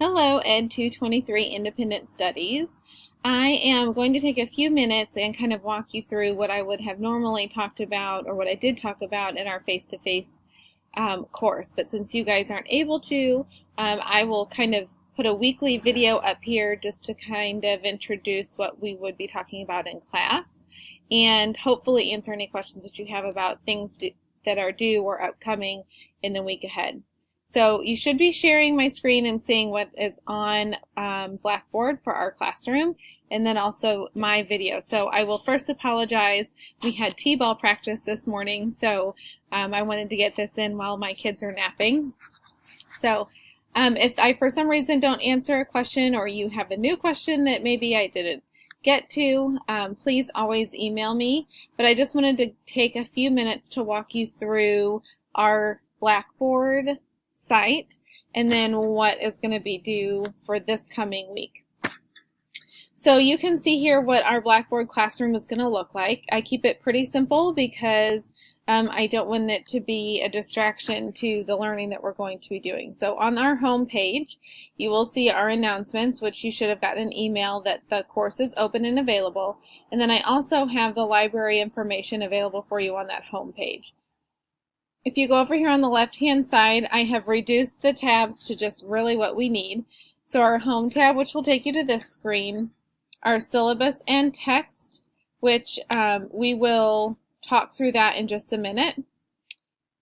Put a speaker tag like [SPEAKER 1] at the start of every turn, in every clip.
[SPEAKER 1] Hello, Ed 223 Independent Studies. I am going to take a few minutes and kind of walk you through what I would have normally talked about, or what I did talk about in our face-to-face course. But since you guys aren't able to, I will kind of put a weekly video up here just to kind of introduce what we would be talking about in class, and hopefully answer any questions that you have about things that are due or upcoming in the week ahead. So you should be sharing my screen and seeing what is on Blackboard for our classroom, and then also my video. So I will first apologize. We had t-ball practice this morning, so I wanted to get this in while my kids are napping. So if I for some reason don't answer a question, or you have a new question that maybe I didn't get to, please always email me. But I just wanted to take a few minutes to walk you through our Blackboard site and then what is going to be due for this coming week. So you can see here what our Blackboard classroom is going to look like. I keep it pretty simple because I don't want it to be a distraction to the learning that we're going to be doing. So on our home page, you will see our announcements, which you should have gotten an email that the course is open and available. And then I also have the library information available for you on that home page. If you go over here on the left-hand side, I have reduced the tabs to just really what we need. So our home tab, which will take you to this screen, our syllabus and text, which we will talk through that in just a minute.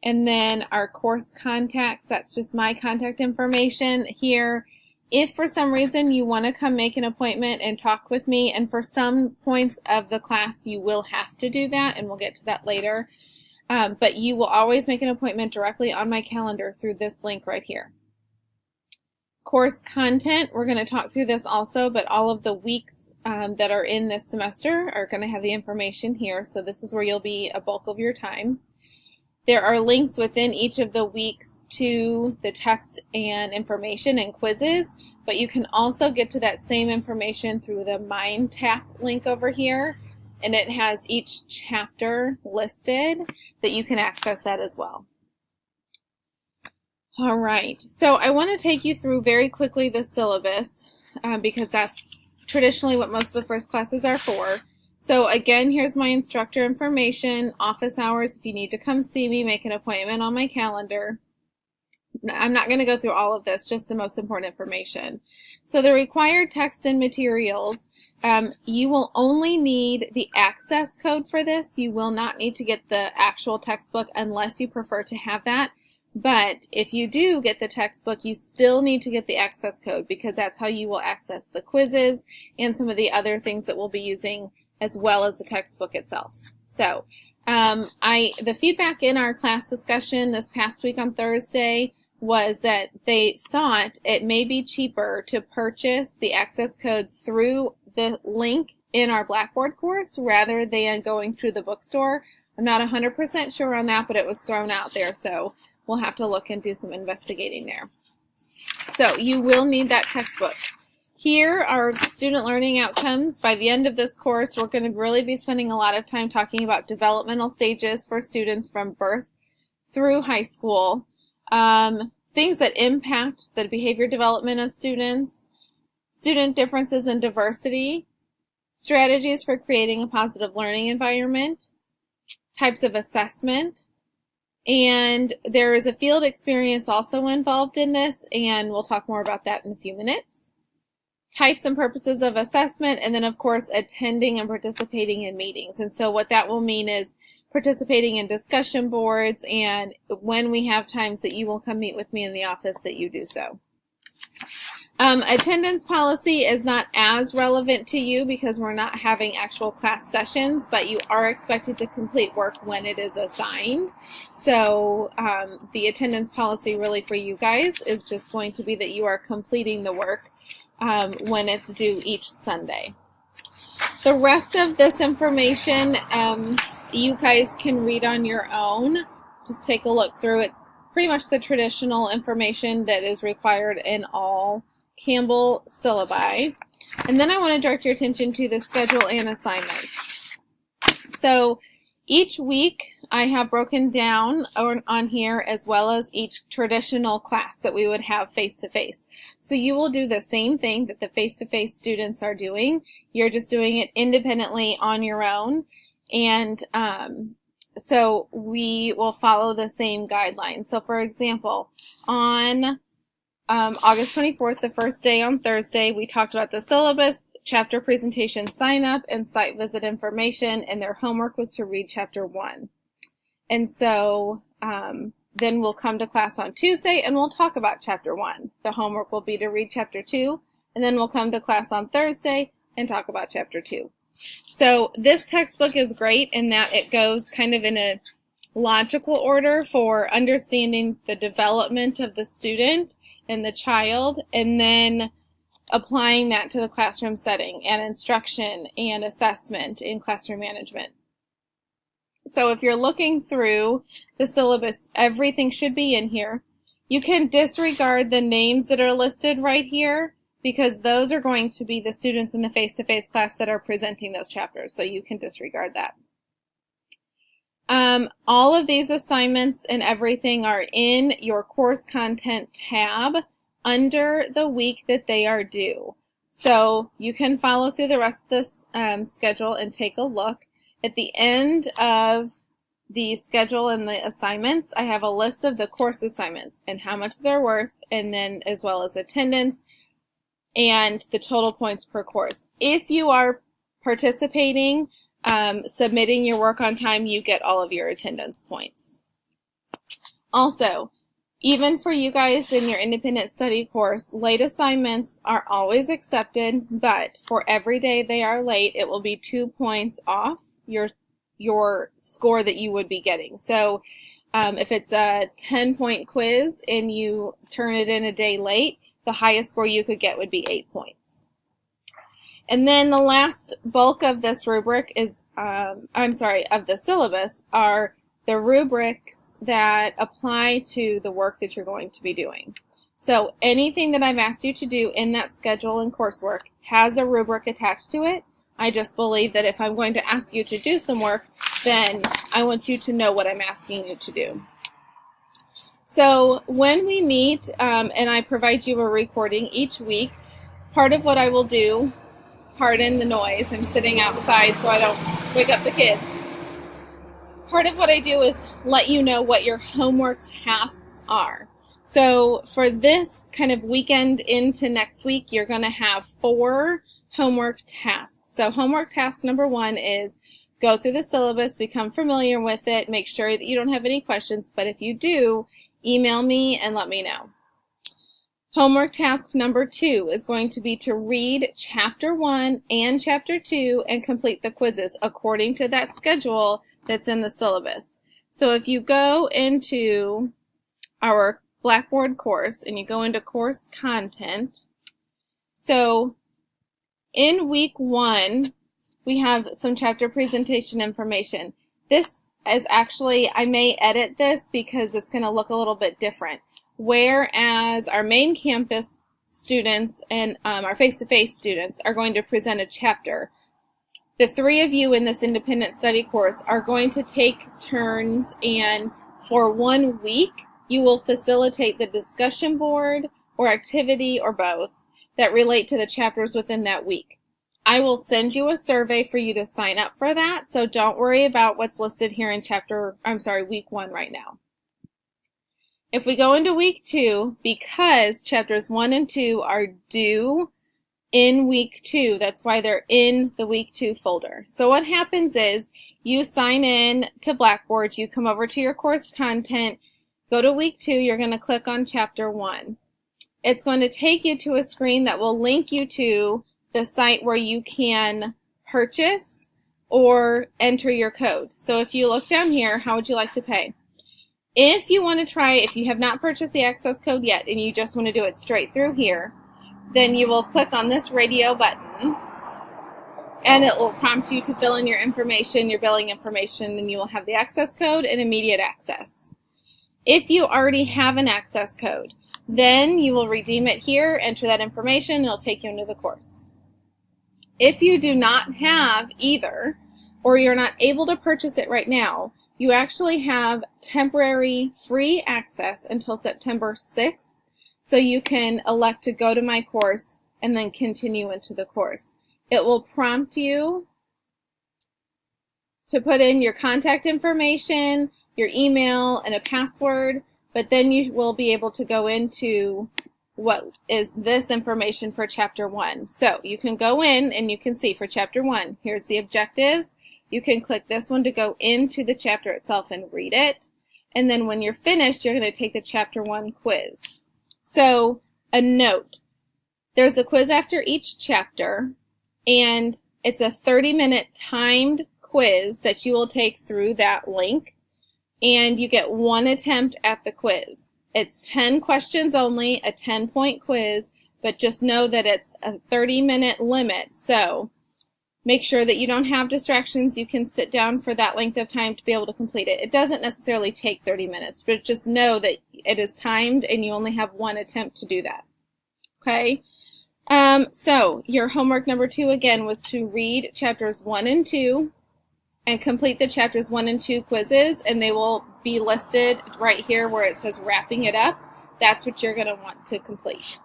[SPEAKER 1] And then our course contacts, that's just my contact information here. If for some reason you want to come make an appointment and talk with me, and for some points of the class you will have to do that, and we'll get to that later, but you will always make an appointment directly on my calendar through this link right here. Course content, we're going to talk through this also, but all of the weeks that are in this semester are going to have the information here, so this is where you'll be a bulk of your time. There are links within each of the weeks to the text and information and quizzes, but you can also get to that same information through the Mind Tap link over here, and it has each chapter listed that you can access that as well. All right, so I want to take you through very quickly the syllabus because that's traditionally what most of the first classes are for. So again, here's my instructor information, office hours. If you need to come see me, make an appointment on my calendar. I'm not going to go through all of this, just the most important information. So the required text and materials, you will only need the access code for this. You will not need to get the actual textbook unless you prefer to have that. But if you do get the textbook, you still need to get the access code because that's how you will access the quizzes and some of the other things that we'll be using as well as the textbook itself. So the feedback in our class discussion this past week on Thursday was that they thought it may be cheaper to purchase the access code through the link in our Blackboard course rather than going through the bookstore. I'm not 100% sure on that, but it was thrown out there, so we'll have to look and do some investigating there. So you will need that textbook. Here are student learning outcomes. By the end of this course, we're going to really be spending a lot of time talking about developmental stages for students from birth through high school, things that impact the behavior development of students, student differences in diversity, strategies for creating a positive learning environment, types of assessment, and there is a field experience also involved in this, and we'll talk more about that in a few minutes. Types and purposes of assessment, and then of course attending and participating in meetings. And so what that will mean is participating in discussion boards, and when we have times that you will come meet with me in the office, that you do so. Attendance policy is not as relevant to you because we're not having actual class sessions, but you are expected to complete work when it is assigned. So the attendance policy really for you guys is just going to be that you are completing the work when it's due each Sunday. The rest of this information you guys can read on your own. Just take a look through. It's pretty much the traditional information that is required in all Campbell syllabi. And then I want to direct your attention to the schedule and assignments. So each week I have broken down on here, as well as each traditional class that we would have face-to-face. So you will do the same thing that the face-to-face students are doing. You're just doing it independently on your own. And so we will follow the same guidelines. So for example, on August 24th, the first day on Thursday, we talked about the syllabus, chapter presentation sign-up, and site visit information, and their homework was to read Chapter 1. And so then we'll come to class on Tuesday, and we'll talk about Chapter 1. The homework will be to read Chapter 2, and then we'll come to class on Thursday and talk about Chapter 2. So this textbook is great in that it goes kind of in a logical order for understanding the development of the student and the child, and then applying that to the classroom setting and instruction and assessment in classroom management. So if you're looking through the syllabus, everything should be in here. You can disregard the names that are listed right here, because those are going to be the students in the face-to-face class that are presenting those chapters, so you can disregard that. All of these assignments and everything are in your course content tab under the week that they are due. So you can follow through the rest of this schedule and take a look. At the end of the schedule and the assignments, I have a list of the course assignments and how much they're worth, and then as well as attendance and the total points per course. If you are participating, submitting your work on time, you get all of your attendance points. Also, even for you guys in your independent study course, late assignments are always accepted, but for every day they are late, it will be 2 points off your score that you would be getting. So if it's a 10-point quiz and you turn it in a day late, the highest score you could get would be 8 points. And then the last bulk of this rubric is, of the syllabus, are the rubrics that apply to the work that you're going to be doing. So anything that I've asked you to do in that schedule and coursework has a rubric attached to it. I just believe that if I'm going to ask you to do some work, then I want you to know what I'm asking you to do. So when we meet and I provide you a recording each week, part of what I will do, pardon the noise, I'm sitting outside so I don't wake up the kids. Part of what I do is let you know what your homework tasks are. So for this kind of weekend into next week, you're going to have 4 homework tasks. So homework task number 1 is go through the syllabus, become familiar with it, make sure that you don't have any questions, but if you do, email me and let me know. Homework task number 2 is going to be to read Chapter 1 and Chapter 2 and complete the quizzes according to that schedule that's in the syllabus. So if you go into our Blackboard course and you go into course content, so in week 1, we have some chapter presentation information. This is actually, I may edit this because it's going to look a little bit different. Whereas our main campus students and our face-to-face students are going to present a chapter, the 3 of you in this independent study course are going to take turns, and for 1 week, you will facilitate the discussion board or activity or both that relate to the chapters within that week. I will send you a survey for you to sign up for that, so don't worry about what's listed here in week 1 right now. If we go into week 2, because chapters 1 and 2 are due in week 2, that's why they're in the week 2 folder. So what happens is you sign in to Blackboard, you come over to your course content, go to week 2, you're going to click on chapter 1. It's going to take you to a screen that will link you to the site where you can purchase or enter your code. So if you look down here, how would you like to pay? If you want to try, if you have not purchased the access code yet and you just want to do it straight through here, then you will click on this radio button and it will prompt you to fill in your information, your billing information, and you will have the access code and immediate access. If you already have an access code, then you will redeem it here, enter that information, and it'll take you into the course. If you do not have either, or you're not able to purchase it right now, you actually have temporary free access until September 6th, so you can elect to go to my course and then continue into the course. It will prompt you to put in your contact information, your email, and a password, but then you will be able to go into what is this information for Chapter 1. So you can go in and you can see for Chapter 1, here's the objectives. You can click this one to go into the chapter itself and read it. And then when you're finished, you're going to take the Chapter 1 quiz. So a note, there's a quiz after each chapter, and it's a 30-minute timed quiz that you will take through that link, and you get one attempt at the quiz. It's 10 questions only, a 10-point quiz, but just know that it's a 30-minute limit, so make sure that you don't have distractions. You can sit down for that length of time to be able to complete it. It doesn't necessarily take 30 minutes, but just know that it is timed and you only have one attempt to do that. Okay? So your homework number 2 again was to read chapters 1 and 2 and complete the chapters 1 and 2 quizzes, and they will be listed right here where it says wrapping it up. That's what you're going to want to complete.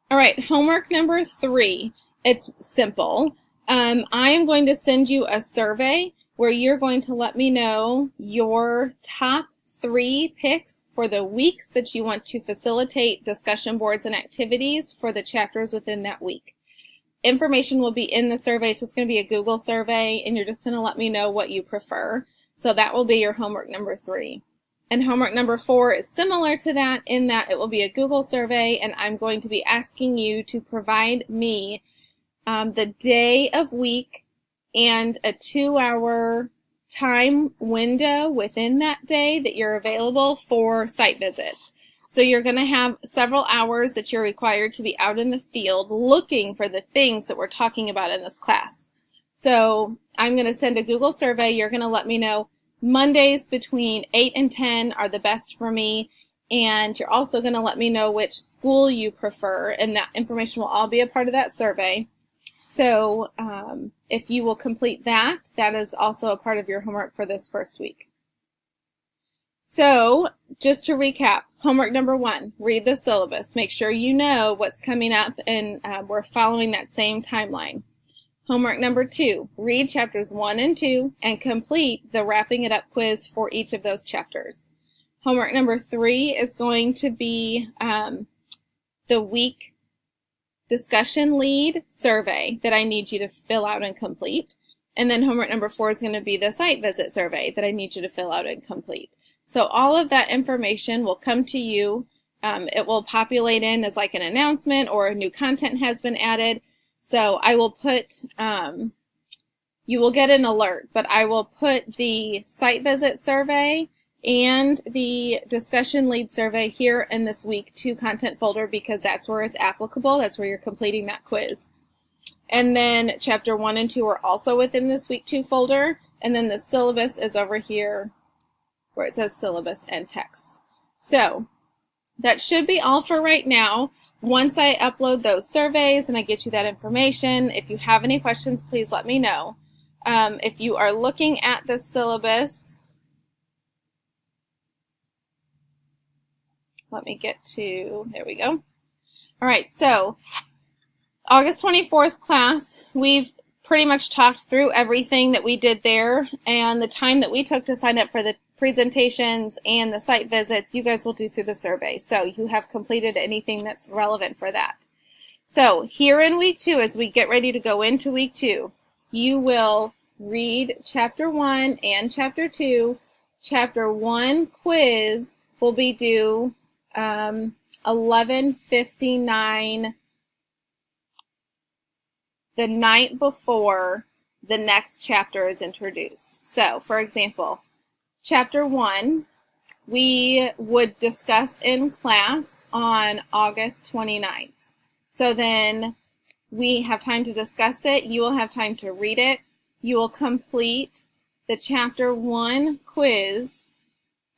[SPEAKER 1] All right, homework number 3. It's simple. I am going to send you a survey where you're going to let me know your top 3 picks for the weeks that you want to facilitate discussion boards and activities for the chapters within that week. Information will be in the survey. It's just going to be a Google survey, and you're just going to let me know what you prefer. So that will be your homework number 3. And homework number 4 is similar to that in that it will be a Google survey, and I'm going to be asking you to provide me the day of week and a 2-hour time window within that day that you're available for site visits. So you're going to have several hours that you're required to be out in the field looking for the things that we're talking about in this class. So I'm going to send a Google survey. You're going to let me know Mondays between 8 and 10 are the best for me, and you're also going to let me know which school you prefer, and that information will all be a part of that survey. So if you will complete that, that is also a part of your homework for this first week. So just to recap, homework number 1, read the syllabus. Make sure you know what's coming up, and we're following that same timeline. Homework number 2, read chapters 1 and 2 and complete the wrapping it up quiz for each of those chapters. Homework number 3 is going to be the week discussion lead survey that I need you to fill out and complete. And then homework number 4 is going to be the site visit survey that I need you to fill out and complete. So all of that information will come to you. It will populate in as like an announcement or new content has been added. So I will put, you will get an alert, but I will put the site visit survey and the discussion lead survey here in this week 2 content folder because that's where it's applicable. That's where you're completing that quiz. And then chapter 1 and 2 are also within this week 2 folder. And then the syllabus is over here where it says syllabus and text. So that should be all for right now. Once I upload those surveys and I get you that information, if you have any questions, please let me know. If you are looking at the syllabus, let me get to, there we go. All right, so August 24th class, we've pretty much talked through everything that we did there, and the time that we took to sign up for the presentations and the site visits, you guys will do through the survey. So you have completed anything that's relevant for that. So here in week 2, as we get ready to go into week 2, you will read chapter 1 and chapter 2. Chapter 1 quiz will be due 11:59 the night before the next chapter is introduced. So, for example, chapter 1, we would discuss in class on August 29th. So then we have time to discuss it. You will have time to read it. You will complete the chapter 1 quiz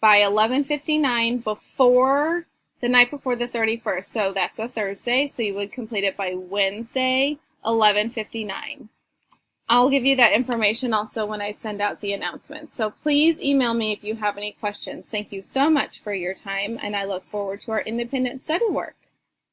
[SPEAKER 1] by 11:59 before the night before the 31st. So that's a Thursday. So you would complete it by Wednesday, 11:59. I'll give you that information also when I send out the announcements. So please email me if you have any questions. Thank you so much for your time, and I look forward to our independent study work.